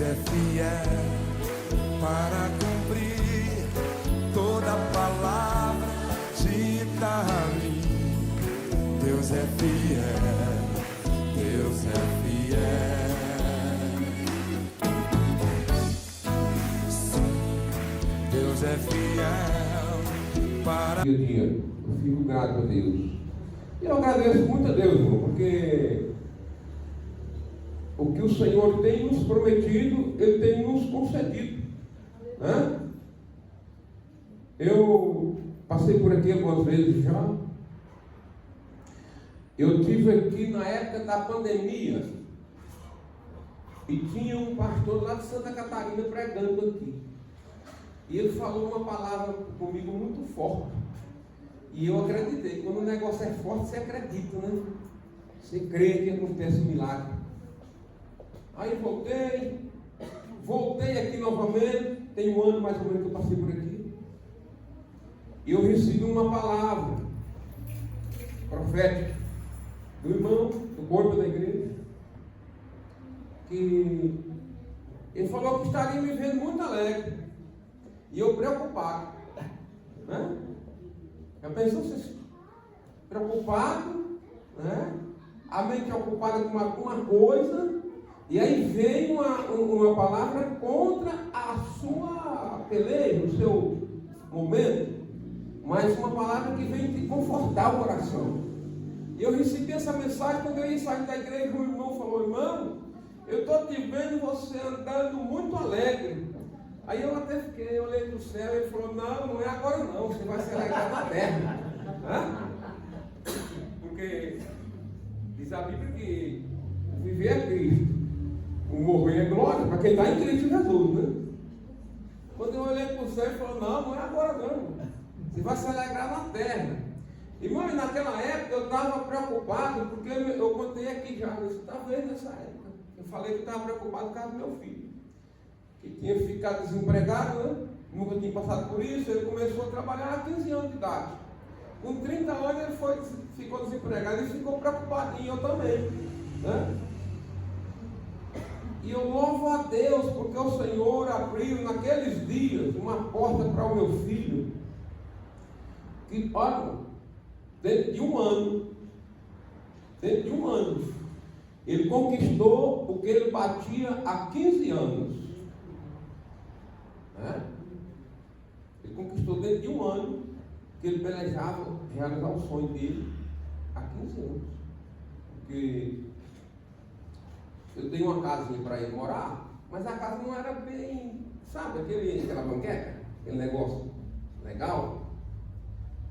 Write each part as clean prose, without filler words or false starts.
é fiel para cumprir toda palavra dita a mim. Deus é fiel, Deus é fiel. Sim, Deus é fiel para... Eu fico grato a Deus. E eu agradeço muito a Deus, irmão, porque o que o Senhor tem nos prometido, Ele tem nos concedido. Né? Eu passei por aqui algumas vezes já. Eu estive aqui na época da pandemia e tinha um pastor lá de Santa Catarina pregando aqui. E ele falou uma palavra comigo muito forte. E eu acreditei. Quando o negócio é forte, você acredita, né? Você crê que acontece um milagre. Aí voltei aqui novamente. Tem um ano mais ou menos que eu passei por aqui. E eu recebi uma palavra profética do irmão, do corpo da igreja, que ele falou que estaria me vendo muito alegre. E eu preocupado. Né? Já pensou vocês preocupado, né? A mente ocupada com alguma coisa, e aí vem uma palavra contra a sua peleja, o seu momento, mas uma palavra que vem te confortar o coração. E eu recebi essa mensagem quando eu ia sair da igreja. O irmão falou: irmão, eu estou te vendo você andando muito alegre. Aí eu até fiquei, eu olhei para o céu e ele falou: não é agora não, você vai se alegrar na terra. Porque diz a Bíblia que viver é Cristo, o morrer é glória, para quem está em Cristo Jesus, né? Quando eu olhei para o céu, ele falou: não é agora não, você vai se alegrar na terra. Irmão, e naquela época eu estava preocupado, porque eu contei aqui já, talvez nessa época, eu falei que estava preocupado por causa do meu filho, que tinha ficado desempregado, né? Nunca tinha passado por isso. Ele começou a trabalhar há 15 anos de idade. Com 30 anos ele ficou desempregado e ficou preocupadinho, eu também. Né? E eu louvo a Deus porque o Senhor abriu naqueles dias uma porta para o meu filho, que, olha, dentro de um ano, ele conquistou o que ele batia há 15 anos. Né? Ele conquistou dentro de um ano que ele pelejava realizar o sonho dele há 15 anos. Porque eu dei uma casinha para ele morar, mas a casa não era bem, sabe, aquela banqueta, aquele negócio legal.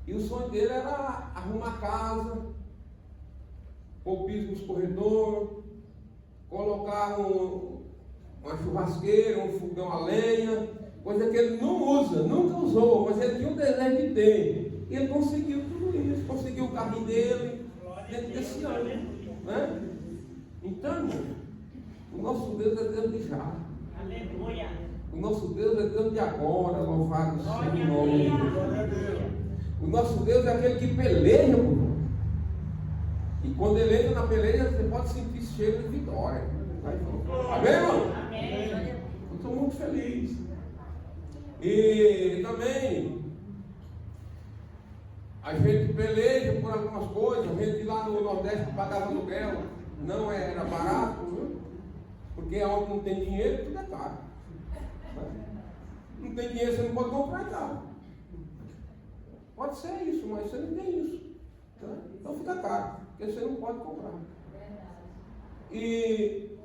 E o sonho dele era arrumar a casa, pôr piso nos corredores, colocar uma churrasqueira, um fogão a lenha, coisa que ele não usa, nunca usou, mas ele tinha um desejo de ter. E ele conseguiu tudo isso, conseguiu o carrinho dele dentro desse ano. Né? Então, irmão, o nosso Deus é Deus de já. Aleluia. O nosso Deus é Deus de agora, louvado seja o nome de Deus. O nosso Deus é aquele que peleja por nós. E quando ele entra na peleja, você pode sentir cheiro de vitória. Amém, irmão? Amém. Eu estou muito feliz. E também a gente peleja por algumas coisas. A gente lá no Nordeste pagava aluguel, não era barato, né? Porque onde não tem dinheiro, tudo é caro. Não tem dinheiro, você não pode comprar carro. Pode ser isso, mas você não tem isso. Né? Então fica caro, porque você não pode comprar. E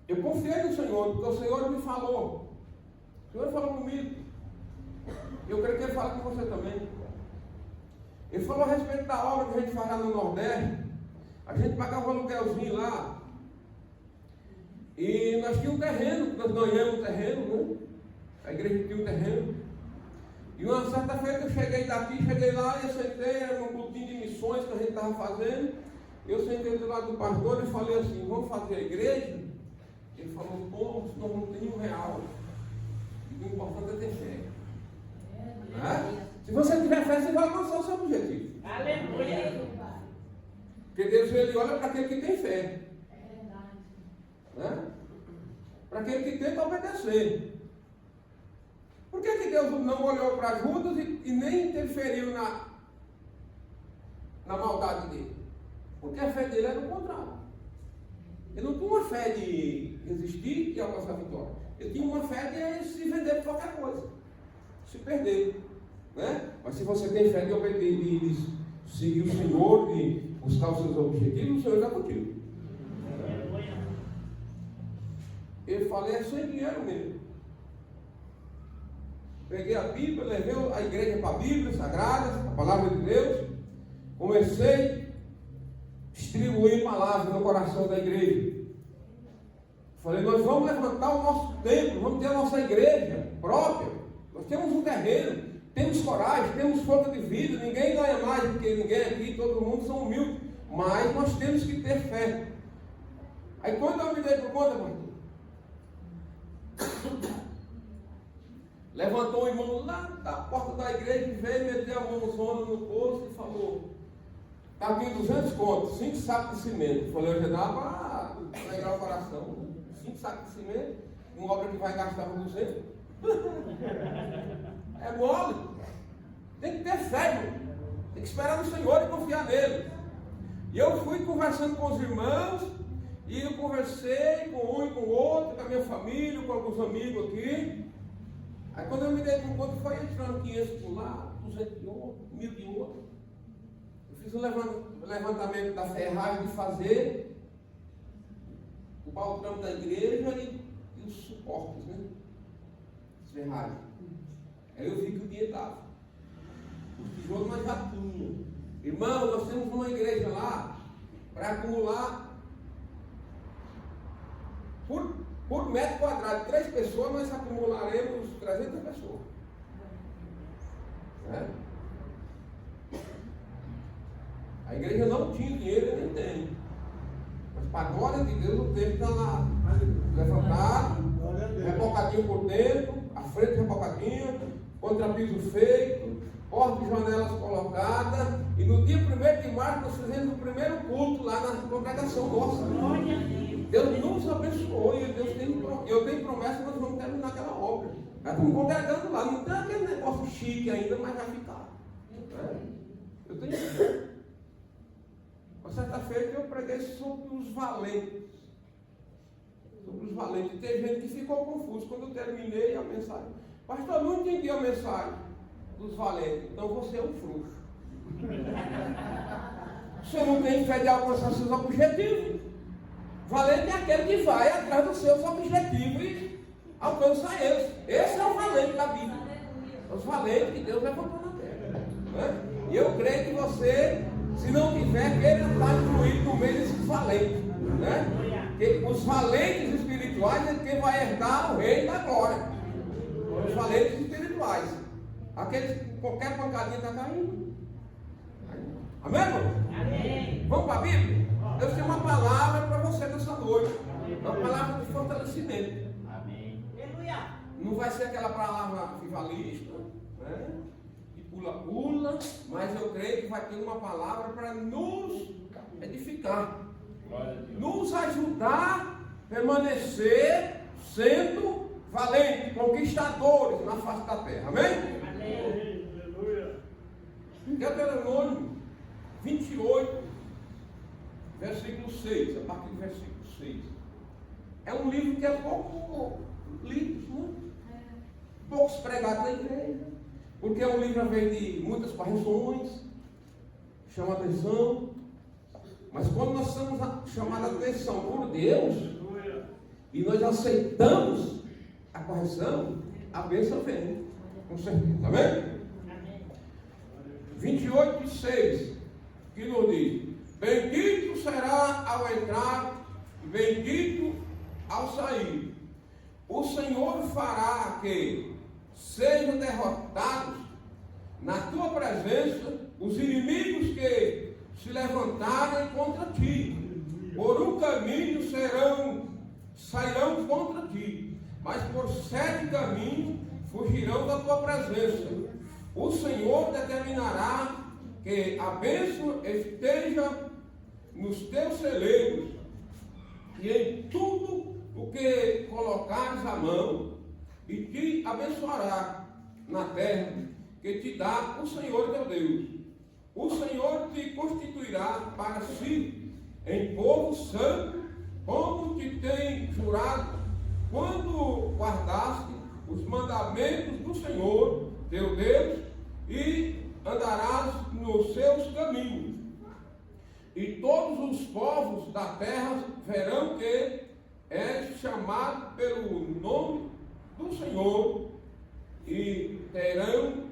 eu confiei no Senhor, porque o Senhor me falou. O Senhor falou comigo. Eu creio que Ele fala com você também. Ele falou a respeito da obra que a gente faz lá no Nordeste. A gente pagava um aluguelzinho lá. E nós tínhamos um terreno, nós ganhamos um terreno, né? A igreja tinha um terreno. E uma certa feita eu cheguei lá e eu sentei, era num cultinho de missões que a gente estava fazendo. Eu sentei do lado do pastor e falei assim: vamos fazer a igreja? Ele falou: pô, nós não temos R$1. E o importante é ter fé. Se você tiver fé, você vai alcançar o seu objetivo. Aleluia! Porque Deus, Ele olha para aquele que tem fé. É verdade. para aquele que tenta obedecer. Por que Deus não olhou para Judas e nem interferiu na maldade dele? Porque a fé dele era o contrário. Ele não tinha uma fé de resistir e alcançar a vitória. Ele tinha uma fé de se vender por qualquer coisa, se perder. Né? Mas se você tem fé de obedecer, de seguir o Senhor, de buscar os seus objetivos, o Senhor está contigo. Eu falei, é sem dinheiro mesmo. Peguei a Bíblia, levei a igreja para a Bíblia Sagrada, a palavra de Deus. Comecei a distribuir palavras no coração da igreja. Falei, nós vamos levantar o nosso templo, vamos ter a nossa igreja própria. Nós temos um terreno, temos coragem, temos força de vida. Ninguém ganha mais do que ninguém aqui, todo mundo são humildes. Mas nós temos que ter fé. Aí quando eu me dei por conta, pastor, levantou o irmão lá da porta da igreja e veio meter a mãozona no posto e falou: está aqui 200 contos, 5 sacos de cimento. Falei, hoje dá para alegrar o coração. 5 sacos de cimento, uma obra que vai gastar com 200. É mole. Tem que ter fé, irmão. Tem que esperar no Senhor e confiar nele. E eu fui conversando com os irmãos, e eu conversei com um e com o outro, com a minha família, com alguns amigos aqui. Aí quando eu me dei por conta, foi entrando 500 de um lado, 200 de outro, 1000 de outro. Eu fiz um levantamento da ferragem de fazer o balcão da igreja e os suportes, né? As ferragens. Aí eu vi que o dinheiro estava. Os tijolos nós já tínhamos. Irmão, nós temos uma igreja lá para acumular por metro quadrado de 3 pessoas, nós acumularemos 300 pessoas. Né? A igreja não tinha dinheiro e nem tem. Mas para a glória de Deus o templo está lá. Levantado, rebocadinho por dentro, a frente rebocadinha, contrapiso feito, portas e janelas colocadas. E no dia 1º de março nós fizemos o primeiro culto lá na congregação nossa. Deus nos abençoou e eu tenho promessa que nós vamos terminar aquela obra. Nós estamos congregando lá, não tem aquele negócio chique ainda, mas vai ficar. Eu tenho certeza. Uma certa feita eu preguei sobre os valentes. Sobre os valentes. Tem gente que ficou confuso quando eu terminei a mensagem. Pastor, eu não entendi a mensagem dos valentes. Então você é um frouxo. Você não tem fé de alcançar seus objetivos. Valente é aquele que vai atrás dos seus objetivos e alcança eles. Esse é o valente da Bíblia. Os valentes que Deus levantou na terra. Né? E eu creio que você, se não tiver, queira estar incluído no meio desses valentes. Né? Que os valentes espirituais é quem vai herdar o reino da glória. Os valentes espirituais. Aqueles que qualquer pancadinha está caindo. Amém, irmão? Amém. Vamos para a Bíblia? Deus tem uma palavra para você nessa noite. Uma palavra de fortalecimento. Amém. Não vai ser aquela palavra rivalista, né? De pula-pula, mas eu creio que vai ter uma palavra para nos edificar. Nos ajudar a permanecer sendo valentes, conquistadores na face da terra. Amém? Amém. Deuteronômio 28. Versículo 6, a partir do versículo 6. É um livro que é pouco lido, né? Poucos pregados na igreja. Porque é um livro a vez de muitas correções, chama atenção. Mas quando nós somos chamados a atenção por Deus, e nós aceitamos a correção, a bênção vem. Com certeza. Amém? 28, 6, que nos diz: bendito será ao entrar, bendito ao sair. O Senhor fará que sejam derrotados na tua presença os inimigos que se levantarem contra ti. Por um caminho sairão contra ti, mas por 7 caminhos fugirão da tua presença. O Senhor determinará que a bênção esteja nos teus celeiros e em tudo porque colocares a mão e te abençoará na terra que te dá o Senhor teu Deus. O Senhor te constituirá para si em povo santo, como te tem jurado, quando guardaste os mandamentos do Senhor teu Deus e andarás nos seus caminhos. E todos os povos da terra verão que és chamado pelo nome do Senhor e terão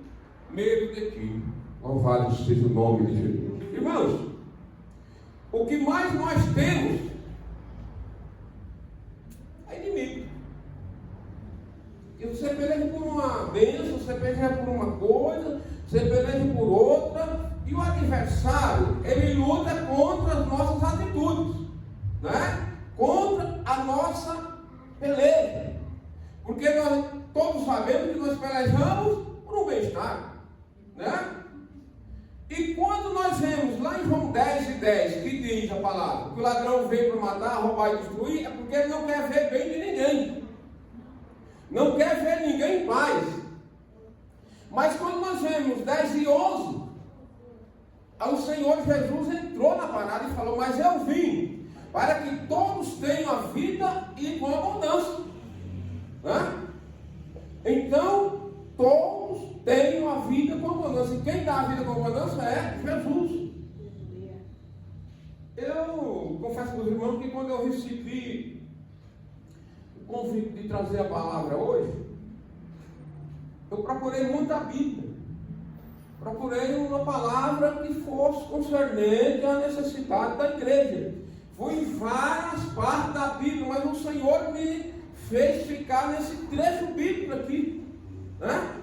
medo de ti. Louvado seja o nome de Jesus. Irmãos, o que mais nós temos é inimigo. E você peleja por uma bênção, você peleja por uma coisa, você peleja por outra, e o adversário, ele luta contra as nossas atitudes, né? Contra a nossa peleja. Porque nós todos sabemos que nós pelejamos por um bem-estar, né? E quando nós vemos lá em João 10:10, que diz a palavra, que o ladrão veio para matar, roubar e destruir, é porque ele não quer ver bem de ninguém. Não quer ver ninguém em paz. Mas quando nós vemos 10:11, o Senhor Jesus entrou na parada e falou: mas eu vim para que todos tenham a vida e com abundância. Né? Então, todos tenham a vida com abundância. E quem dá a vida com abundância é Jesus. Eu confesso para os irmãos que quando eu recebi o convite de trazer a palavra hoje, eu procurei muito a Bíblia. Procurei uma palavra que fosse concernente à necessidade da igreja. Fui em várias partes da Bíblia, mas o Senhor me fez ficar nesse trecho bíblico aqui, né?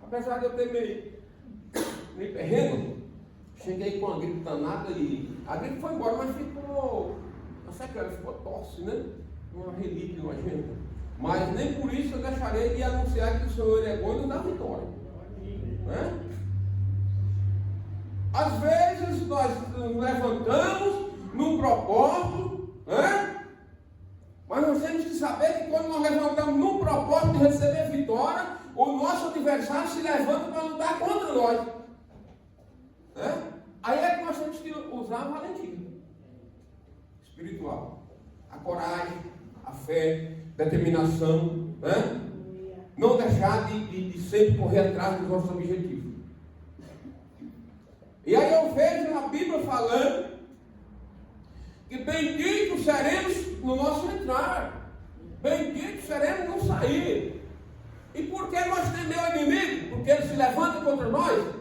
Apesar de eu ter meio perrengue, cheguei com a gripe danada e a gripe foi embora, mas ficou, não sei o que, ficou tosse, né? Uma relíquia nojenta. Mas nem por isso eu deixarei de anunciar que o Senhor é bom e nos dá vitória. Né? Às vezes nós nos levantamos num propósito, né? Mas nós temos que saber que quando nós levantamos num propósito de receber vitória, o nosso adversário se levanta para lutar contra nós. Né? Aí é que nós temos que usar a valentia espiritual, a coragem, a fé, determinação, né? Não deixar de sempre correr atrás dos nossos objetivos. E aí eu vejo na Bíblia falando que benditos seremos no nosso entrar, benditos seremos no sair. E por que nós tememos o inimigo? Porque ele se levanta contra nós.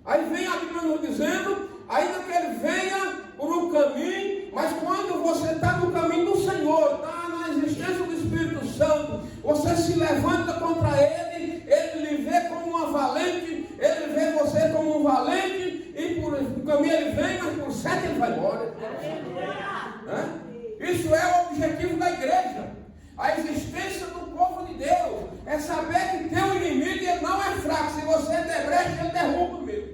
Aí vem a Bíblia nos dizendo, ainda que ele venha por um caminho, mas quando você está no caminho do Senhor, está na existência do Espírito Santo, você se levanta contra ele, ele lhe vê como uma valente, ele vê você como um valente, e por um caminho ele vem, mas por 7 ele vai embora. Isso é o objetivo da igreja. A existência do povo de Deus é saber que teu inimigo ele não é fraco. Se você der brecha, ele derruba mesmo.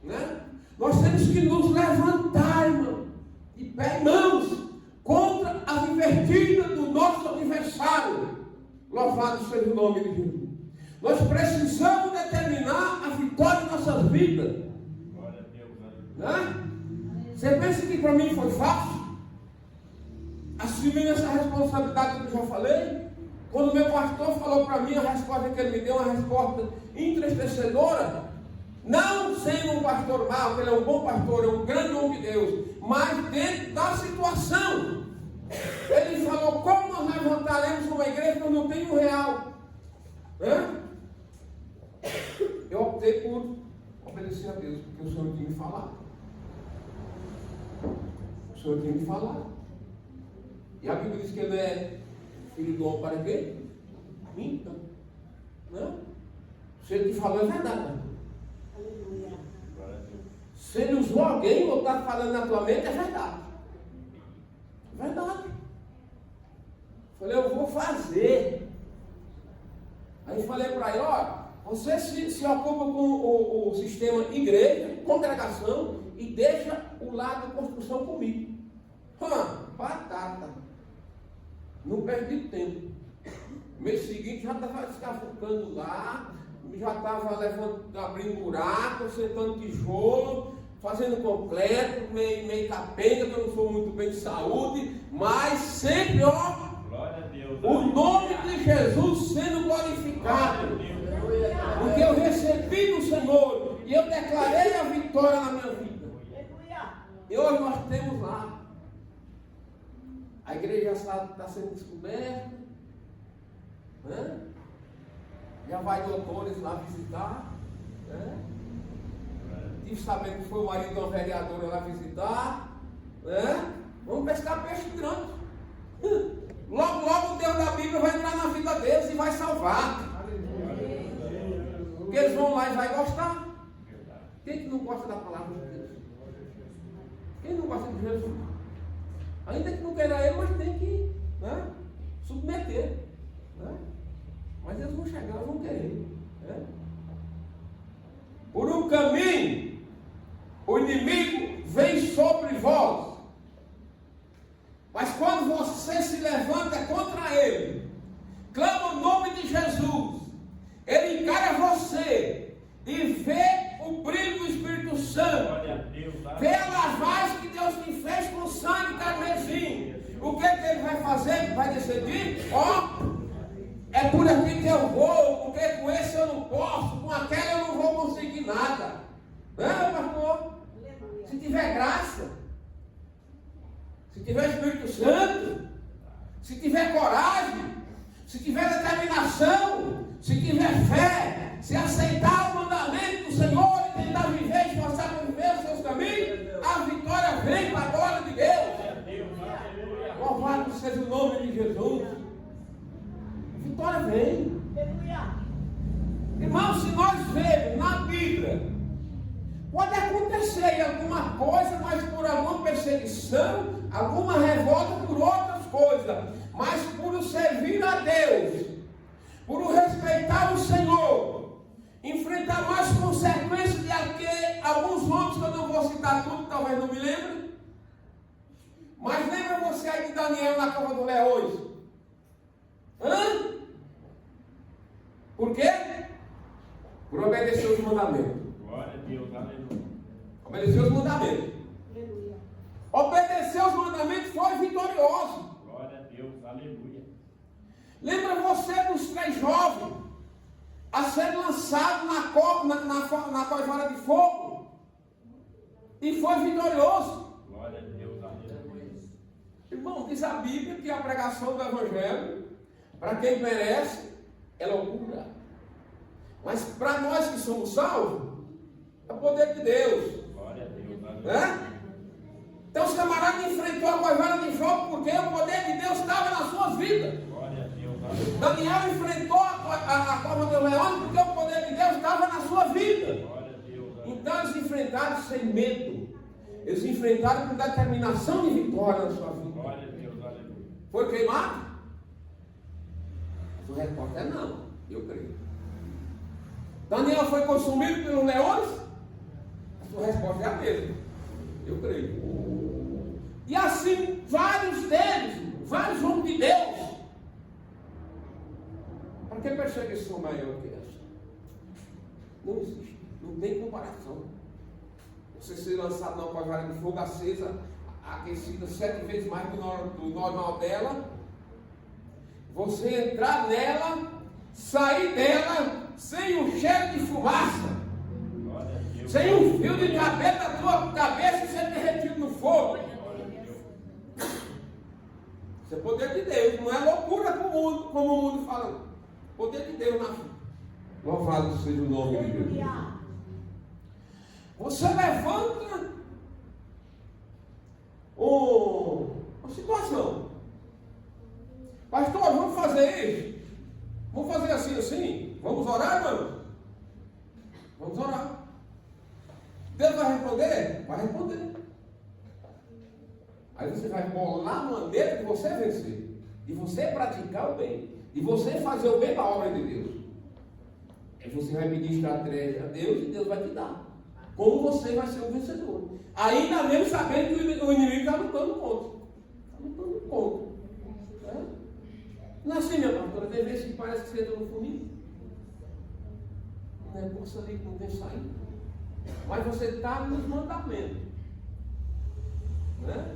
Né? Nós temos que nos levantar, irmão, de pé e mãos, contra a invertida do nosso adversário. Louvado seja o nome de Jesus. Nós precisamos determinar a vitória em nossas vidas. Né? Você pensa que para mim foi fácil assumir essa responsabilidade que eu já falei? Quando meu pastor falou para mim, a resposta que ele me deu, uma resposta entristecedora, não sendo um pastor mau, que ele é um bom pastor, é um grande homem de Deus, mas dentro da situação, ele falou: como nós levantaremos uma igreja que não tem R$1? Eu optei por obedecer a Deus, porque o Senhor tinha me falado. O Senhor tinha me falado. E a Bíblia diz que ele é filho do homem para quê? Então, né? Se ele te falou, é verdade. Aleluia. Se ele usou alguém ou está falando na tua mente, é verdade. É verdade. Falei, eu vou fazer. Aí falei para ele: ó, você se ocupa com o sistema igreja, congregação, e deixa o lado de construção comigo. Batata. Não perdi tempo. Mês seguinte já estava descafocando lá, já estava abrindo buraco, sentando tijolo, fazendo concreto, meio capenga, que eu não sou muito bem de saúde, mas sempre, ó, Glória a Deus. o nome de Jesus sendo glorificado. Porque eu recebi do Senhor e eu declarei a vitória na minha vida. E hoje nós temos lá. A igreja está sendo descoberta. Né? Já vai doutores lá visitar. Né? Tive sabendo que foi o marido de uma vereadora lá visitar. Né? Vamos pescar peixe grande. Logo, logo o Deus da Bíblia vai entrar na vida deles e vai salvar. Porque eles vão lá e vai gostar. Quem que não gosta da palavra de Deus? Quem não gosta de Jesus? Ainda que não queira ele, mas tem que, né, submeter. Né? Mas eles vão chegar, eles vão querer. Né? Por um caminho, o inimigo vem sobre vós. Mas quando você se levanta contra ele, clama o nome de Jesus, ele encara você e vê o brilho do Espírito Santo, vê a lavagem que Deus te fez com sangue carmesim. O que ele vai fazer? Vai decidir, ó, é por aqui que eu vou, porque com esse eu não posso, com aquela eu não vou conseguir nada. Não, pastor? Se tiver graça, se tiver Espírito Santo, se tiver coragem, se tiver determinação, se tiver fé, se aceitar o mandamento do Senhor e tentar viver, esforçar para viver os seus caminhos, a vitória vem para a glória de Deus. Louvado seja o nome de Jesus. A vitória vem. Irmão, se nós vemos na Bíblia, pode acontecer alguma coisa, mas por alguma perseguição, alguma revolta por outras coisas, mas por servir a Deus, por respeitar o Senhor, enfrentar mais consequências de que alguns nomes que eu não vou citar tudo, talvez não me lembre. Mas lembra você aí de Daniel na cova dos leões? Por quê? Por obedecer os mandamentos. Glória a Deus, aleluia. Obedecer os mandamentos. Aleluia. Obedecer os mandamentos foi vitorioso. Glória a Deus, aleluia. Lembra você dos 3 jovens a ser lançado na coivara de fogo e foi vitorioso. Glória a Deus, aleluia. Irmão, diz a Bíblia que a pregação do Evangelho, para quem merece, é loucura. Mas para nós que somos salvos, é o poder de Deus. Glória a Deus, aleluia. Então os camaradas enfrentou a coivara de fogo porque o poder de Deus estava nas suas vidas. Glória a Deus, aleluia. Daniel enfrentou a cova dos leões porque o poder de Deus estava na sua vida. Glória a Deus, aleluia. Então eles enfrentaram sem medo. Eles enfrentaram com determinação de vitória na sua vida. Glória a Deus, aleluia. Foi queimado? A sua resposta é não. Eu creio. Daniel foi consumido pelos leões? A sua resposta é a mesma. Eu creio. E assim, vários deles, vários homens de Deus. Para que perseguição maior que essa? Não existe. Não tem comparação. Você ser lançado numa coivara de fogo acesa, aquecida 7 vezes mais do normal dela. Você entrar nela, sair dela sem um cheiro de fumaça, sem um fio de cabelo da tua cabeça ser derretido no fogo. Isso é poder de Deus, não é loucura como o mundo fala. Poder de Deus na vida. Louvado seja o nome de Jesus. Você levanta uma situação. Pastor, vamos fazer isso? Vamos fazer assim? Vamos orar, irmão? Vamos orar. Deus vai responder? Vai responder. Aí você vai bolar a maneira de você vencer, de você praticar o bem, de você fazer o bem para a obra de Deus. Aí você vai pedir estratégia a Deus e Deus vai te dar. Como você vai ser um vencedor. Ainda mesmo sabendo que o inimigo está lutando contra. lutando contra. Né? Não é assim, minha pastora, tem vezes que parece que você entra no funil. O negócio ali que não tem saída. Mas você está nos mandamentos. Né?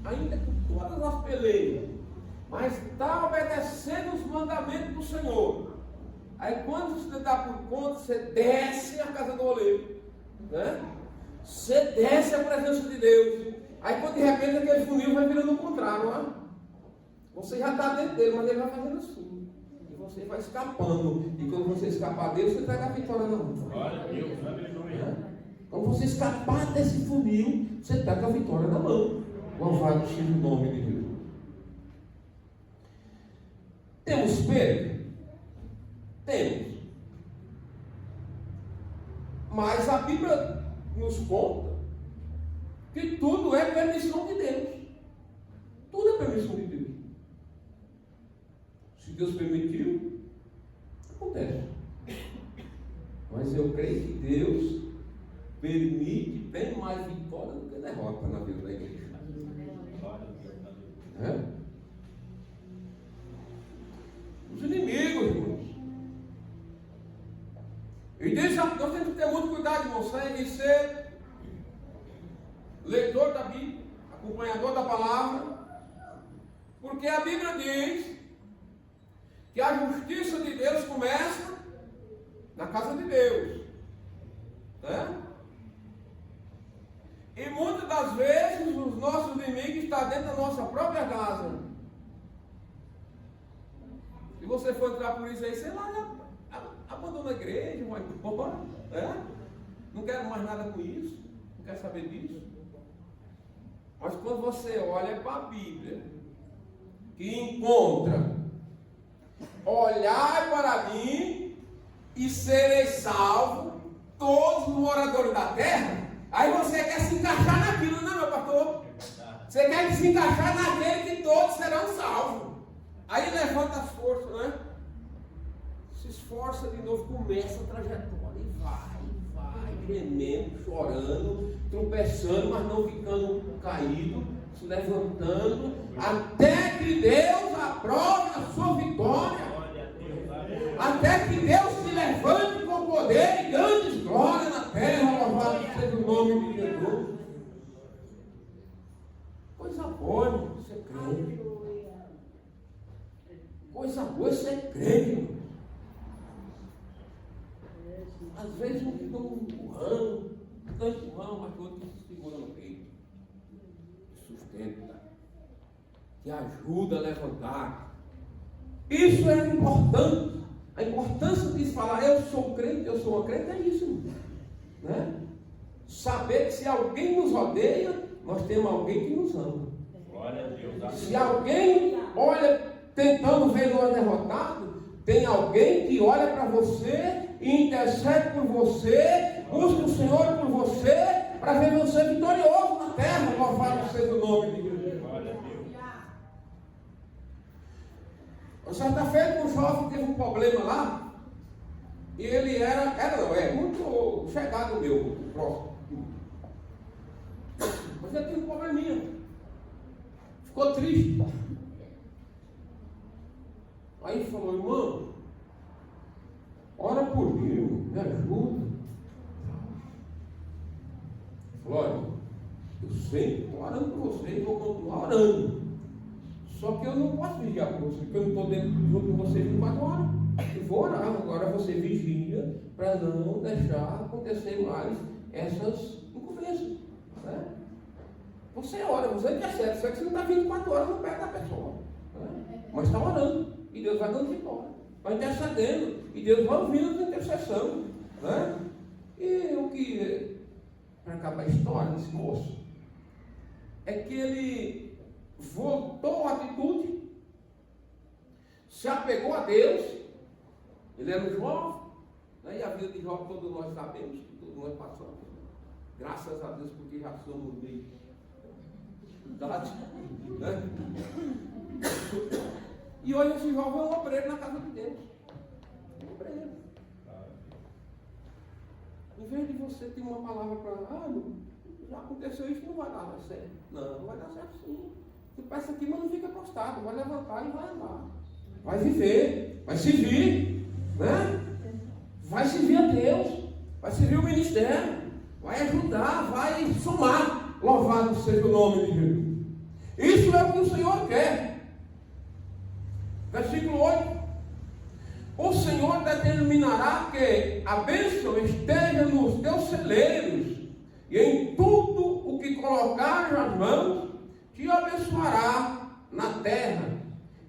Ainda com todas as peleias. Mas está obedecendo os mandamentos do Senhor. Aí quando você dá por conta, você desce a casa do oleiro. Né? Você desce a presença de Deus. Aí quando de repente aquele funil vai virando o contrário. Não é? Você já está dentro dele, mas ele vai fazendo assim. E você vai escapando. E quando você escapar dele, você pega a vitória na mão. Glória a Deus, aleluia. Quando você escapar desse funil, você pega a vitória na mão. Louvado seja o nome de Deus. Temos perda? Temos. Mas a Bíblia nos conta que tudo é permissão de Deus. Tudo é permissão de Deus. Se Deus permitiu, acontece. Mas eu creio que Deus permite bem mais vitória do que derrota na vida da igreja. Glória a Deus, aleluia. É? Os inimigos, irmãos. E nós temos que ter muito cuidado, irmãos, em ser leitor da Bíblia, acompanhador da palavra, porque a Bíblia diz que a justiça de Deus começa na casa de Deus. Né? E muitas das vezes os nossos inimigos estão dentro da nossa própria casa. Se você for entrar por isso aí, sei lá, abandona a igreja, vai embora. Né? Não quero mais nada com isso, não quero saber disso. Mas quando você olha para a Bíblia, que encontra: olhai para mim e sereis salvos, todos os moradores da terra. Aí você quer se encaixar naquilo, não, meu pastor? Você quer se encaixar naquele que todos serão salvos. Aí levanta as forças, né? Se esforça de novo, começa a trajetória e vai, gemendo, chorando, tropeçando, mas não ficando caído, se levantando, até que Deus aprove a sua vitória. Até que Deus se levante com poder e grandes glórias na terra, louvado seja o nome de Jesus. Coisa boa, irmão, ser crente. Coisa boa é ser crente, irmão. Às vezes um fica empurrando, mas outro que se segura no peito, que sustenta, que ajuda a levantar. Isso é importante. A importância de falar, eu sou crente, eu sou uma crente, é isso. Né? Saber que se alguém nos odeia, nós temos alguém que nos ama. Glória a Deus. Se alguém olha tentando ver nós derrotados, tem alguém que olha para você e intercede por você, busca o Senhor por você, para ver você vitorioso na terra. Louvado seja o nome de Deus. Glória a Deus. Certa feita, um jovem teve um problema lá, e ele é muito chegado meu, muito próximo. Mas ele tinha um probleminha, ficou triste. Aí ele falou: irmão, ora por mim, me ajuda. Ele falou: olha, eu sempre estou orando por você e vou continuar orando. Só que eu não posso vigiar por você, porque eu não estou junto com você 24 horas. Eu vou orar, agora você vigia para não deixar acontecer mais essas inconveniências. Né? Você ora, você intercede, só que você não está 24 horas no pé da pessoa. Né? Mas está orando, e Deus vai dando vitória, vai intercedendo, e Deus vai ouvindo a intercessão. Né? E o que, para acabar a história desse moço, é que ele voltou à atitude, se apegou a Deus. Ele era um jovem, né? E a vida de jovem todos nós sabemos, que todos nós passamos, graças a Deus, porque já somos meio idade, né? E hoje esse jovem é um obreiro na casa de Deus, um obreiro. Em vez de você ter uma palavra para já aconteceu isso, não vai dar certo. Não vai dar certo sim. Você passa aqui, mas não fica prostrado. Vai levantar e vai andar. Vai viver. Vai servir. Né? Vai servir a Deus. Vai servir o ministério. Vai ajudar. Vai somar. Louvado seja o nome de Jesus. Isso é o que o Senhor quer. Versículo 8. O Senhor determinará que a bênção esteja nos teus celeiros, e em tudo o que colocares as mãos, te abençoará na terra,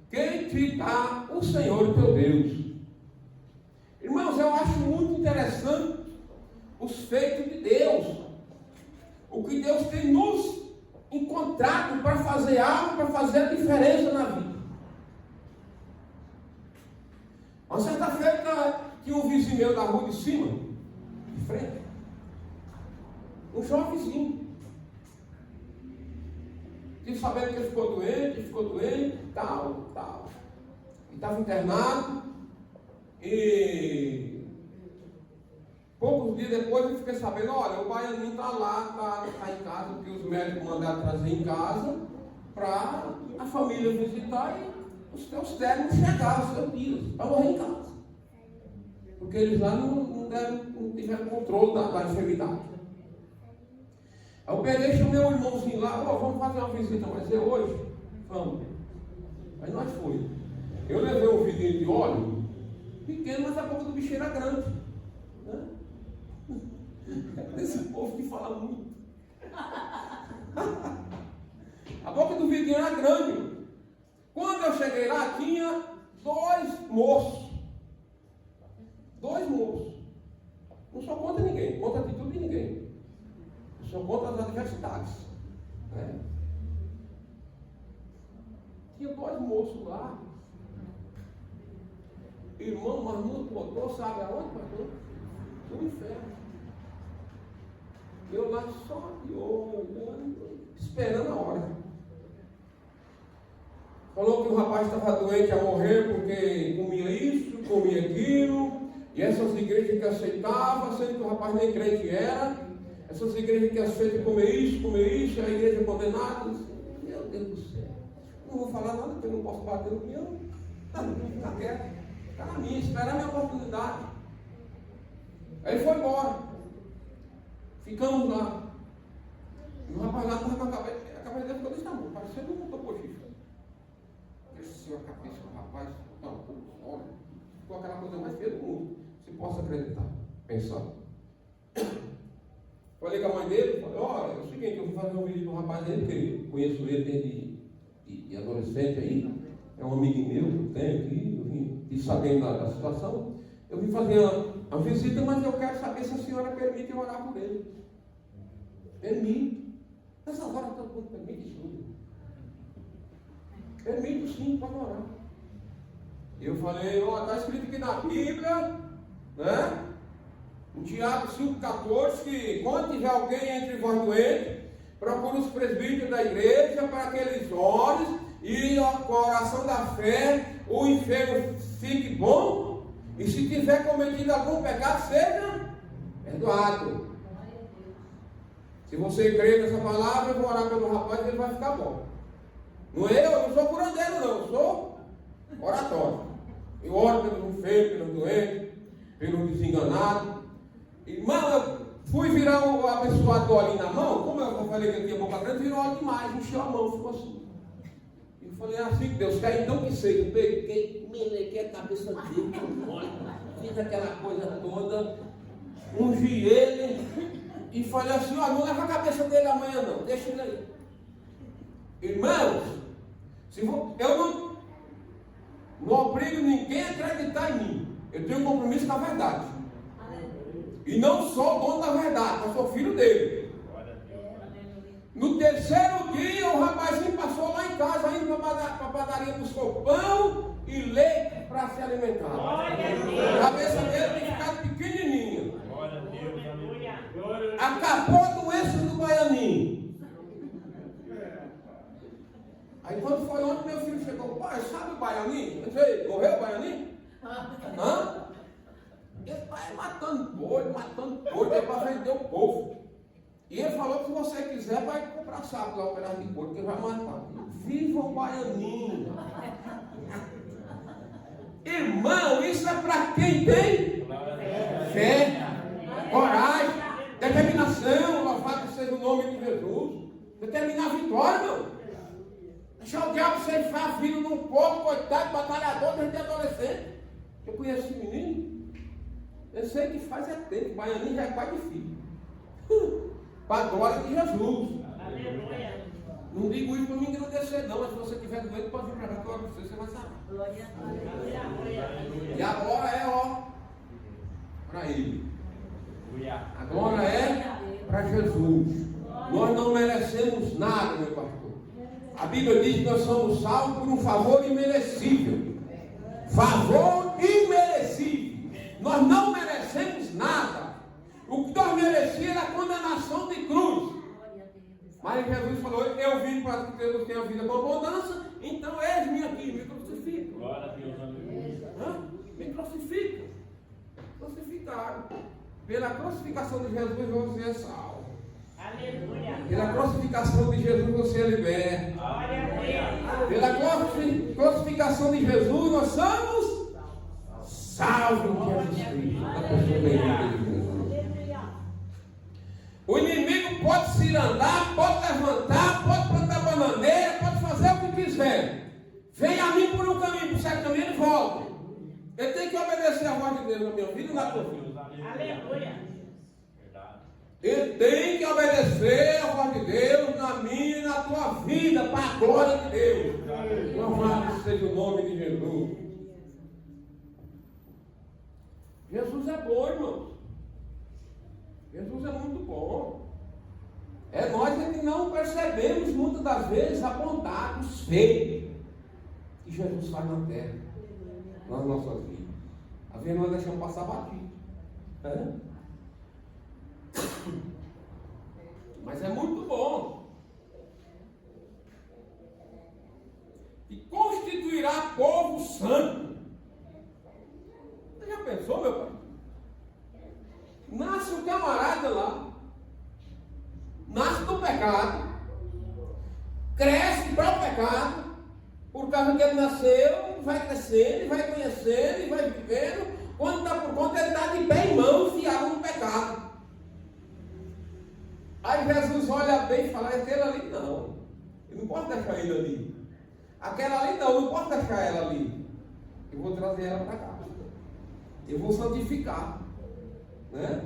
que te dá o Senhor teu Deus. Irmãos, eu acho muito interessante os feitos de Deus, o que Deus tem nos encontrado para fazer algo, para fazer a diferença na vida. Uma certa feita tinha um vizinho meu da rua de cima, de frente, um jovenzinho. Fiquei sabendo que ele ficou doente, tal. Ele estava internado e poucos dias depois eu fiquei sabendo, olha, o baianinho está lá, está em casa, porque os médicos mandaram trazer em casa para a família visitar e os teus términos chegaram, os teus dias, para morrer em casa. Porque eles lá não tiveram controle da enfermidade. Aí eu peguei, chamei um irmãozinho lá, vamos fazer uma visita, vai ser hoje? Vamos. Aí nós fomos. Eu levei um vidrinho de óleo, pequeno, mas a boca do bicho era grande. Né? Esse povo que fala muito. A boca do vidrinho era grande. Quando eu cheguei lá, tinha dois moços. Não sou contra ninguém, contra a atitude de ninguém. Eu sou contra as adversidades. Né? Tinha dois moços lá. Irmão, mas não botou, sabe aonde, pastor? No inferno. Eu lá só de olhando, esperando a hora. Falou que o rapaz estava doente a morrer porque comia isso, comia aquilo. E essas igrejas que aceitavam, sendo que o rapaz nem crente era. Essas igrejas que aceitam comer isso, a igreja condenada. Meu Deus do céu. Não vou falar nada porque eu não posso bater no pinhão. Fica quieto. Fica na minha, esperar a minha oportunidade. Aí ele foi embora. Ficamos lá. E o rapaz lá estava com a cabeça dele ficou desse tamanho, parecendo um topochicho. Desceu a cabeça do rapaz, olha, ficou aquela coisa mais feia do mundo. Se possa acreditar, pensar. Falei com a mãe dele, falei, olha, é o seguinte, eu fui fazer um vídeo do rapaz dele, porque eu conheço ele desde de adolescente aí, é um amigo meu que eu tenho aqui, eu vim sabendo da situação, eu vim fazer uma visita, mas eu quero saber se a senhora permite eu orar por ele. Permite. Nessa hora todo mundo permite isso. Permito sim, pode orar. Eu falei, está escrito aqui na Bíblia, né? Em Tiago 5,14, que quando tiver alguém entre vós doente, procure os presbíteros da igreja para que eles orem e com a oração da fé o enfermo fique bom, e se tiver cometido algum pecado, seja perdoado. Se você crê nessa palavra, eu vou orar pelo rapaz e ele vai ficar bom. Eu não sou curandeiro não, eu sou oratório. Eu oro pelos enfermos, pelos doentes, pelos desenganados. Irmão, eu fui virar o abençoado do olhinho na mão, como eu falei que ele tinha boca grande, virou óleo demais, encheu a mão, ficou assim. Eu falei, assim que Deus quer, então que seja. Eu peguei, melequei a cabeça dele, fiz aquela coisa toda, ungi ele e falei assim, não leva a cabeça dele amanhã não, deixa ele aí. Irmãos, eu não obrigo ninguém a acreditar em mim. Eu tenho um compromisso com a verdade. E não sou dono da verdade, eu sou filho dele. No terceiro dia, o rapazinho passou lá em casa, indo para a padaria, buscou pão e leite para se alimentar. A cabeça dele tem ficado pequenininha. Acabou a doença do baianinho. Aí quando foi ontem, meu filho chegou, pai, sabe o baianinho? Eu disse, morreu o baianinho? Hã? Ele vai matando boi, depois para vender o povo. E ele falou que se você quiser, vai comprar saco lá, um pedaço de couro, que ele vai matar. Viva o baianinho! Irmão, isso é para quem tem fé, coragem, determinação. Louvado seja o nome de Jesus. Determinar a vitória, meu. Deixar o diabo ceifar filho num povo, coitado, batalhador, desde adolescente. Eu conheço esse menino. Eu sei que faz é tempo. O baianinho já é pai de filho. Para a glória de Jesus. Aleluia. Não digo isso para me engrandecer, não. Mas se você tiver doente, pode vir para cá que eu oro para você vai saber. E a glória é, ó, para Ele. A glória é para Jesus. Nós não merecemos nada, meu pastor. A Bíblia diz que nós somos salvos por um favor imerecível. Favor imerecível. Nós não merecemos nada. O que nós merecíamos era a condenação de cruz. Mas Jesus falou, eu vim para que Deus tenha vida com abundância, então eis-me aqui, me crucifica. Glória a Deus, aleluia. Me crucifica. Crucificaram. Pela crucificação de Jesus você é salvo. Aleluia. Pela crucificação de Jesus você é liberto. Aleluia. Pela crucificação de Jesus nós somos salvos de Jesus Cristo. Na pessoa da igreja de Jesus. O inimigo pode se andar, pode levantar, pode plantar bananeira, pode fazer o que quiser. Vem a mim por um caminho, por certo caminho e volta. Ele tem que obedecer a voz de Deus na minha vida e na tua vida. Aleluia. Ele tem que obedecer a voz de Deus na minha e na tua vida, para a glória de Deus. Louvado seja o nome de Jesus. Jesus é bom, irmãos. Jesus é muito bom. É nós que não percebemos muitas das vezes a bondade, os feitos que Jesus faz na terra, nas nossas vidas. Às vezes nós deixamos passar batido. Mas é muito bom. E constituirá povo santo. Você já pensou, meu pai? Nasce um camarada lá, nasce no pecado, cresce para o pecado, por causa que ele nasceu, vai crescendo, vai conhecendo, e vai vivendo, quando está por conta ele está de pé em mão, enfiado no pecado. Aí Jesus olha bem e fala, aquele ali não, eu não posso deixar ele ali, aquela ali não, eu não posso deixar ela ali, eu vou trazer ela para cá, eu vou santificar. Né?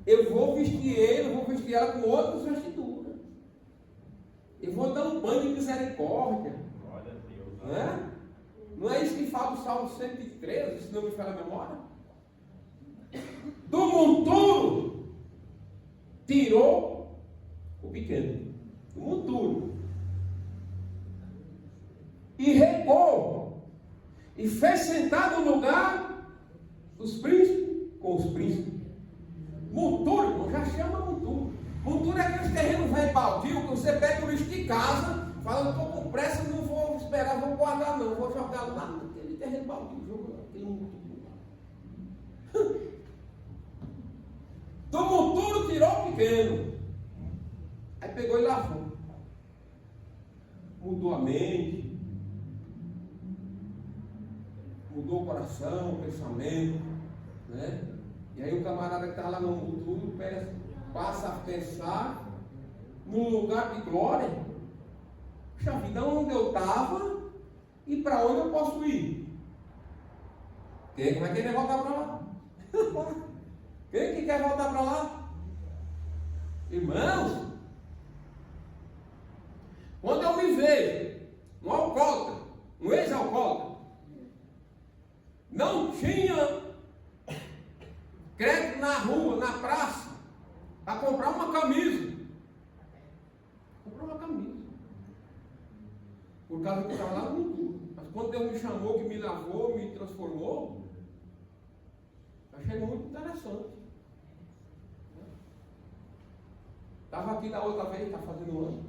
Eu vou vestir ele, eu vou vestir ela com outras vestiduras. Eu vou dar um banho de misericórdia. Glória a Deus. Né? Não é isso que fala o Salmo 113, se não me falha a memória? Do monturo tirou o pequeno. Do monturo. E regou. E fez sentar no lugar dos príncipes com os príncipes. Monturo, já chama monturo. Monturo é aqueles terrenos velho baldio que você pega o lixo de casa, fala, estou com pressa, não vou esperar, vou guardar não, vou jogar lá naquele terreno baldio, jogo aquele monturo. Do monturo tirou o pequeno. Aí pegou e lavou. Mudou a mente, mudou o coração, o pensamento, né? E aí o camarada que está lá no futuro passa a pensar num lugar de glória. Puxa vida, onde eu estava e para onde eu posso ir? Quem vai querer voltar para lá? Quem que quer voltar para lá? Irmãos, quando eu me vejo um alcoólatra, um ex-alcoólatra, não tinha crédito na rua, na praça, para comprar uma camisa. Comprou uma camisa. Por causa que estava lá no mundo. Mas quando Deus me chamou, que me lavou, me transformou, achei muito interessante. Estava aqui da outra vez, está fazendo um ano.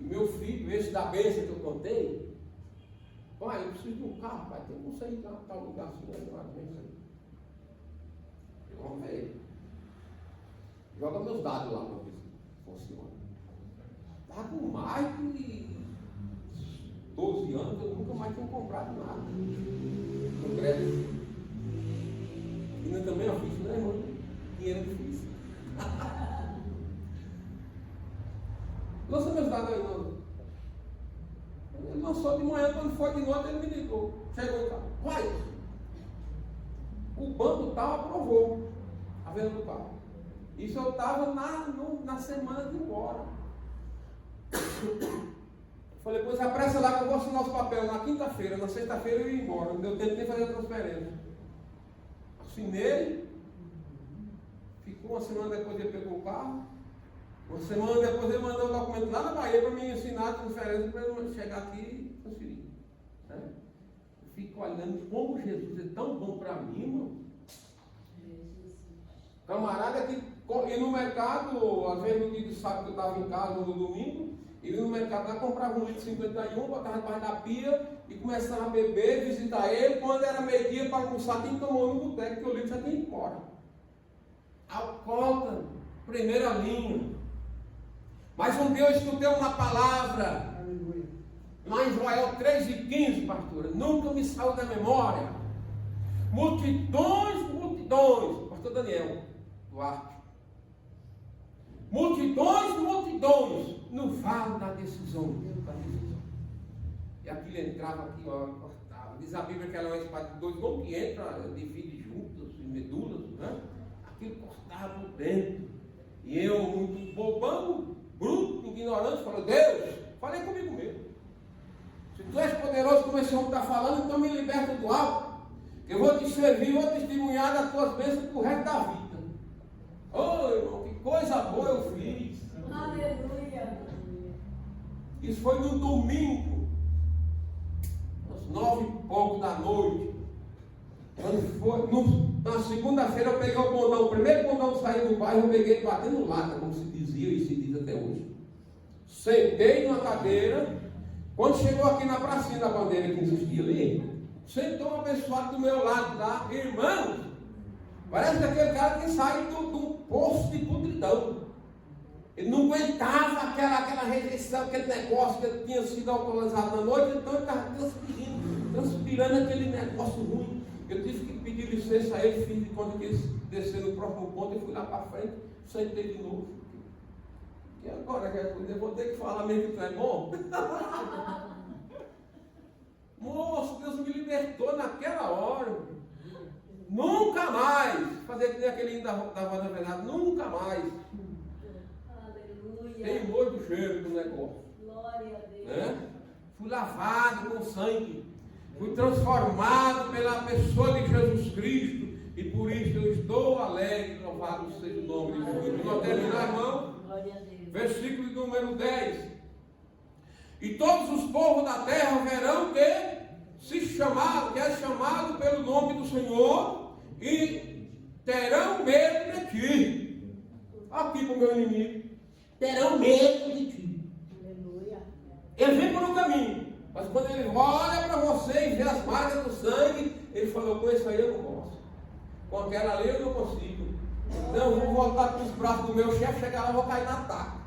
E meu filho, esse da bênção que eu contei, pai, eu preciso de um carro, pai, tem como sair para tal lugar assim, né? Vamos ver. Joga meus dados lá para ver se funciona. Estava com mais de 12 anos, eu nunca mais tinha comprado nada. No crédito. E também é difícil, né, irmão? Dinheiro é difícil. Lança meus dados aí, não. Ele lançou de manhã, quando foi de noite, ele me ligou. Chegou em casa. Vai! O banco tal aprovou a venda do carro. Isso eu estava na semana de ir embora. Falei, pois apressa lá que eu vou assinar os papéis na quinta-feira, na sexta-feira eu ia embora. Não deu tempo de fazer a transferência. Assinei. Ficou uma semana depois ele pegou o carro. Uma semana depois ele mandou o documento lá na Bahia para mim assinar a transferência para ele chegar aqui e transferir. Né? Eu fico olhando como Jesus é tão bom para mim, irmão. Camarada que ia no mercado, às vezes no dia de sábado que eu estava em casa ou no domingo, ia no mercado lá, comprava 1,51 litro, botava debaixo da pia e começava a beber, visitar ele. Quando era meio-dia para almoçar, tinha que tomar no boteco, porque o litro já tinha ido embora. Alcoólatra, primeira linha. Mas um dia eu escutei uma palavra, lá em Joel 3,15, pastora, nunca me saiu da memória. Multidões, pastor Daniel Duarte. Multidões no vale da decisão. E aquilo entrava aqui, ó, cortava. Diz a Bíblia que ela é uma espada de dois gumes que entra, divide juntas, em medulas, né? Aquilo cortava por dentro. E eu, muito bobão, bruto, ignorante, falei, Deus, falei comigo mesmo. Se tu és poderoso como esse homem está falando, então me liberta do alto. Eu vou te servir, vou testemunhar das tuas bênçãos pro resto da vida. Oh, irmão, que coisa boa eu fiz. Aleluia. Isso foi no domingo, às 9h pouco da noite. Quando foi, na segunda-feira eu peguei o bondão, o primeiro bondão que saiu do bairro, eu peguei batendo lata, como se dizia e se diz até hoje. Sentei numa cadeira, quando chegou aqui na pracinha da bandeira que existia ali, sentou um abençoado do meu lado lá, irmão, parece aquele cara que sai do poço de pudridão. Ele não aguentava aquela rejeição, aquele negócio que ele tinha sido alcoolizado na noite, então ele estava transpirando aquele negócio ruim. Eu tive que pedir licença a ele, fiz de conta que ele descer no próximo ponto, e fui lá para frente, sentei de novo. E agora, eu vou ter que falar mesmo que tu é bom? Moço, Deus me libertou naquela hora. Nunca mais fazer que nem aquele hino da voz da verdade, nunca mais. Aleluia. Tem nojo do cheiro do negócio. Glória a Deus. Né? Fui lavado com sangue. Fui transformado pela pessoa de Jesus Cristo. E por isso eu estou alegre. Louvado seja o nome de Jesus. Vou terminar, irmão. Glória a Deus. Versículo número 10. E todos os povos da terra verão que é chamado pelo nome do Senhor, e terão medo de ti. Aqui para o meu inimigo. Terão medo de ti. Aleluia. Ele vem por um caminho, mas quando ele olha para você e vê as marcas do sangue, ele falou, com isso aí eu não posso. Com aquela ali eu não consigo. Não, eu vou voltar para os braços do meu chefe, chegar lá e vou cair na taca.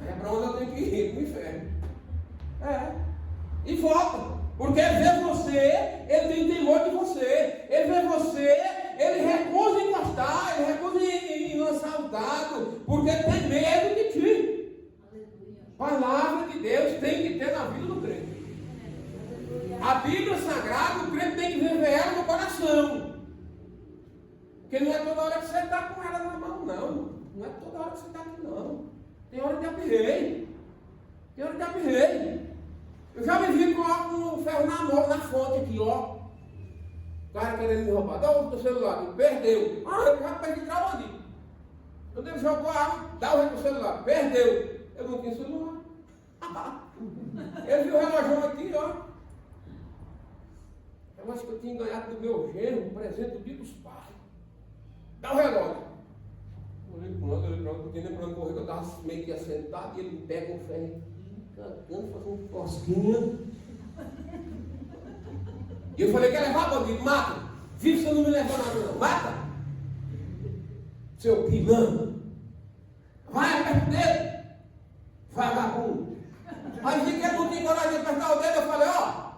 É para onde eu tenho que ir, para o inferno. E volta. Porque ele vê você, ele tem temor de você. Ele vê você, ele recusa encostar, ele recusa em lançar o dado, porque ele tem medo de ti. Aleluia. Palavra de Deus tem que ter na vida do crente. Aleluia. A Bíblia Sagrada, o crente tem que viver ela no coração. Porque não é toda hora que você está com ela na mão, não. Não é toda hora que você está aqui, não. Tem hora de apirrei. Tem hora de apirrei. Eu já me vi com um ferro na mão, na fonte aqui, ó. O cara querendo me roubar. Dá o celular, ele perdeu. Eu já perdi pra onde? Quando ele jogou a água, dá o celular, perdeu. Eu não tinha celular. Ele viu o relógio aqui, ó. Eu acho que eu tinha ganhado do meu genro um presente do dia dos pais. Dá o relógio. Eu olhei para o lado, eu não tinha nem para onde correr, eu estava meio que assentado e ele me pega um ferro aqui, cantando, fazendo cosquinha. E eu falei, quer levar, bandido? Mata. Vive, você não me leva nada, não. Mata. Seu pilantra. Vai, aperta o dedo. Vagabundo. Mas de que eu não tinha coragem de apertar o dedo, eu falei, ó.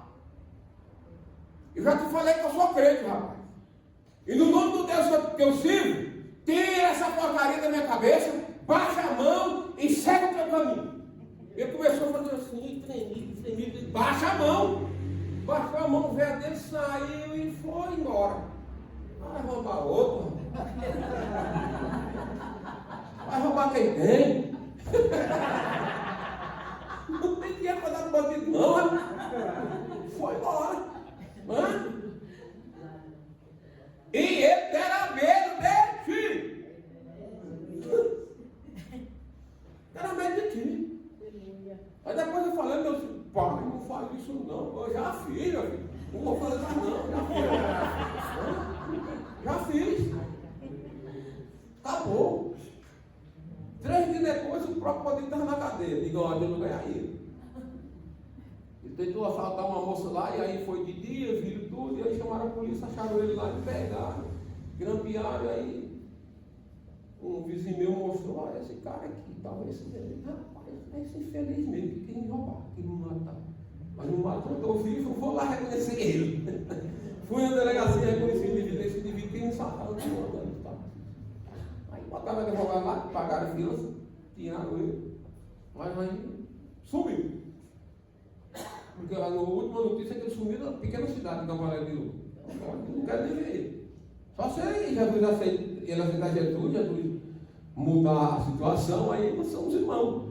Eu já te falei que eu sou crente, rapaz. E no nome do Deus que eu sirvo, tira essa porcaria da minha cabeça, baixa a mão e segue o teu caminho. Ele começou a fazer assim, tremido, baixa a mão. Baixou a mão, o velho dele saiu e foi embora. Vai roubar outro. Vai roubar quem tem. Não tem dinheiro para dar no bandido, não. Foi embora. Hã? E ele era medo de ti. Era medo de ti. Aí depois eu falei, meu filho, pai, não faz isso não. Eu já fiz, meu filho. Não vou fazer mais não. Já fiz. Acabou. 3 dias depois o próprio bandido estava na cadeia. Digo, ó, Deus não ganha ele. Ele tentou assaltar uma moça lá, e aí foi de dia, viram tudo, e aí chamaram a polícia, acharam ele lá e pegaram, grampearam, e aí um vizinho meu mostrou, olha, esse cara aqui, estava esse dele, rapaz, é esse infeliz mesmo, que queria me roubar, que me matar. Mas não matou, estou vivo, vou lá reconhecer ele. Fui na delegacia, reconheci o indivíduo, esse indivíduo que me saltava de onda. Aí botaram ele advogado lá, pagaram a fiança, tiraram ele, mas aí sumiu. Porque a última notícia é que ele sumiu na pequena cidade de Cavaleiro de Lula. Não quero nem ver ele. Só se Jesus aceitar Jesus mudar a situação, aí nós somos irmãos.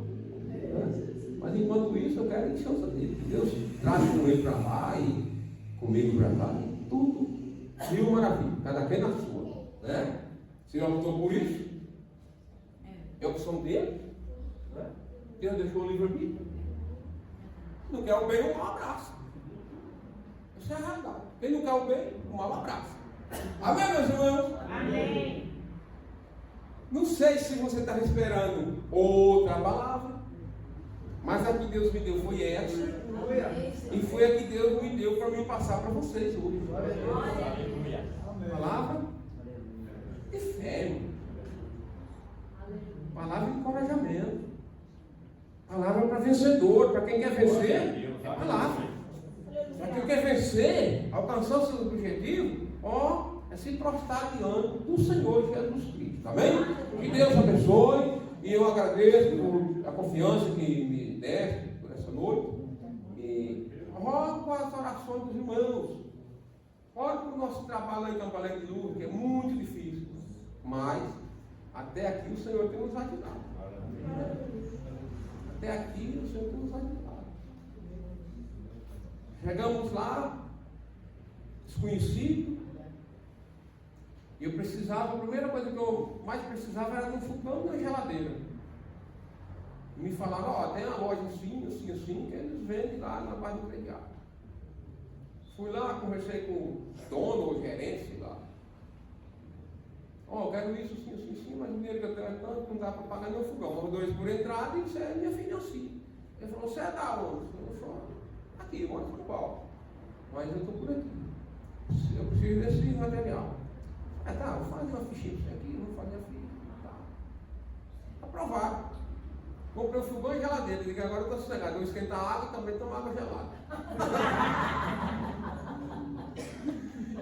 Mas enquanto isso, eu quero encher o dele. Deus traz com ele para lá e comigo para lá. Tudo mil maravilha. Cada quem na sua. Né? Se eu optou por isso, é opção dele. Né? Deus deixou o livro aqui. Não quer o bem, um mal abraço. Isso é a realidade. Quem não quer o bem, um mal abraço. Amém, meus irmãos? Amém. Não sei se você estava esperando outra palavra, mas a que Deus me deu foi essa. E foi a que Deus me deu para me passar para vocês hoje. Aleluia. Palavra de fé, irmão. Palavra de encorajamento. Palavra para vencedor, para quem quer vencer, é palavra. Para quem quer vencer, alcançar o seu objetivo, é se prostrar diante do Senhor Jesus Cristo. Amém? Que Deus abençoe. E eu agradeço por a confiança que me deste por essa noite. E rogo as orações dos irmãos. Ore para o nosso trabalho aí em Cavaleiro de Lula, que é muito difícil. Mas até aqui o Senhor tem nos ajudado. Até aqui o Senhor tem nos ajudado. Chegamos lá, desconhecido, e eu precisava, a primeira coisa que eu mais precisava era de um fogão e uma geladeira. E me falaram, tem a loja assim, que eles vendem lá na base do crediário. Fui lá, conversei com o dono ou gerente, sei lá. Eu quero isso, assim, mas o dinheiro que eu tenho é tanto, não dá para pagar meu fogão. Vamos 2 por entrada e você me financia. Ele falou, você é da onde? Eu falei, aqui, moro em São Paulo. Mas eu estou por aqui. Eu preciso desse material. Vou fazer uma fichinha para você aqui, vou fazer a ficha. Tá. Aprovado. Comprei o fogão e geladeira. Digo, agora eu estou sossegado. Eu esquentar a água e também tomo água gelada.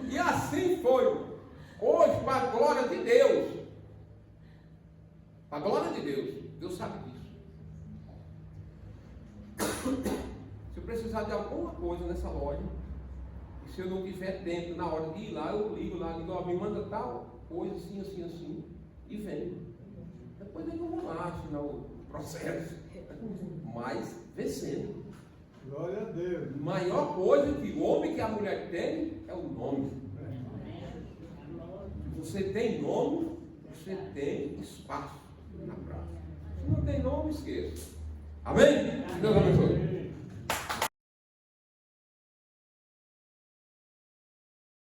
E assim foi. Hoje, para a glória de Deus. Para a glória de Deus. Deus sabe disso. Se eu precisar de alguma coisa nessa loja, e se eu não tiver tempo na hora de ir lá, eu ligo lá, digo, me manda tal coisa assim, e vem. Depois é que eu vou lá assinar o processo. Mas vencendo. Glória a Deus. Maior coisa que o homem que a mulher tem é o nome. Se você tem nome, você tem espaço na praça. Se não tem nome, esqueça. Amém? Deus abençoe.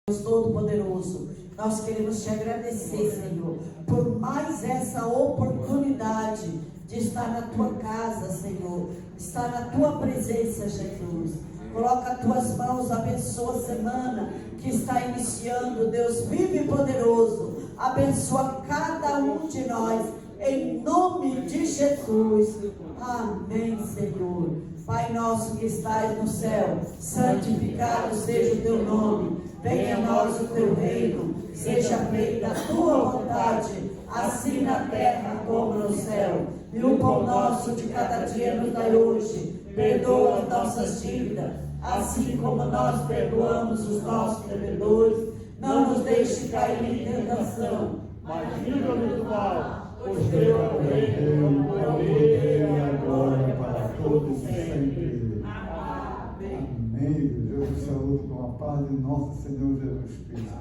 Deus Todo-Poderoso, nós queremos te agradecer, Senhor, por mais essa oportunidade de estar na tua casa, Senhor, estar na tua presença, Jesus. Coloca as tuas mãos, abençoa a semana que está iniciando, Deus vivo e poderoso. Abençoa cada um de nós, em nome de Jesus. Amém, Senhor. Pai nosso que estás no céu, santificado seja o teu nome. Venha a nós o teu reino. Seja feita a tua vontade, assim na terra como no céu. E o pão nosso de cada dia nos dai hoje. Perdoa as nossas dívidas, assim como nós perdoamos os nossos devedores. Não nos deixe cair em tentação, Mas livra-nos do mal, pois teu é o reino, o poder e a glória para todos sempre. Amém. Eu vos saúdo com a paz de nosso Senhor Jesus Cristo.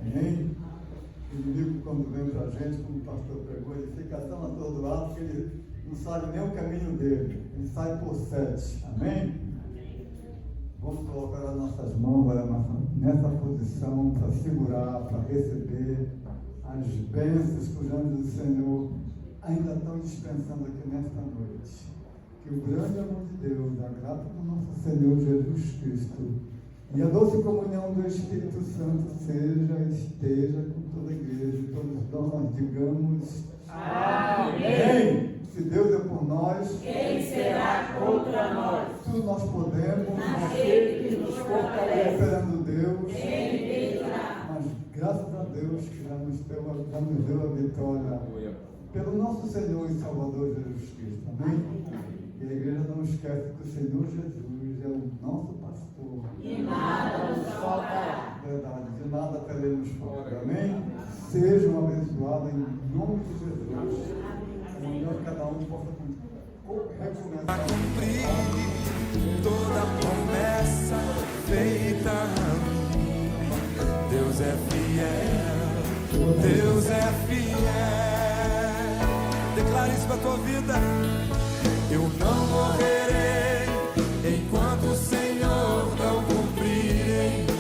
Amém. O inimigo, quando vem para a gente, como o pastor pregou, ele fica tão atordoado porque ele não sabe nem o caminho dele. Ele sai por 7. Amém? Vamos colocar as nossas mãos nessa posição para segurar, para receber as bênçãos que os anjos do Senhor ainda estão dispensando aqui nesta noite. Que o grande amor de Deus, a graça do nosso Senhor Jesus Cristo e a doce comunhão do Espírito Santo esteja com toda a igreja e todos nós digamos amém. Se Deus é por nós, Quem será contra nós? tudo nós podemos, Aquele que nos fortalece. esperando Deus, Quem vencerá? mas graças a Deus que já nos deu a vitória pelo nosso Senhor e Salvador Jesus Cristo. Amém? E a igreja não esquece que o Senhor Jesus é o nosso pastor. E nada nos faltará. Verdade, de nada teremos falta. Amém? Sejam abençoados em nome de Jesus. Amanhã cada um possa recomeçar. Cumprir toda promessa feita a mim. Deus é fiel, Deus é fiel. Declare isso para a tua vida. Eu não morrerei enquanto o Senhor não cumprir em mim.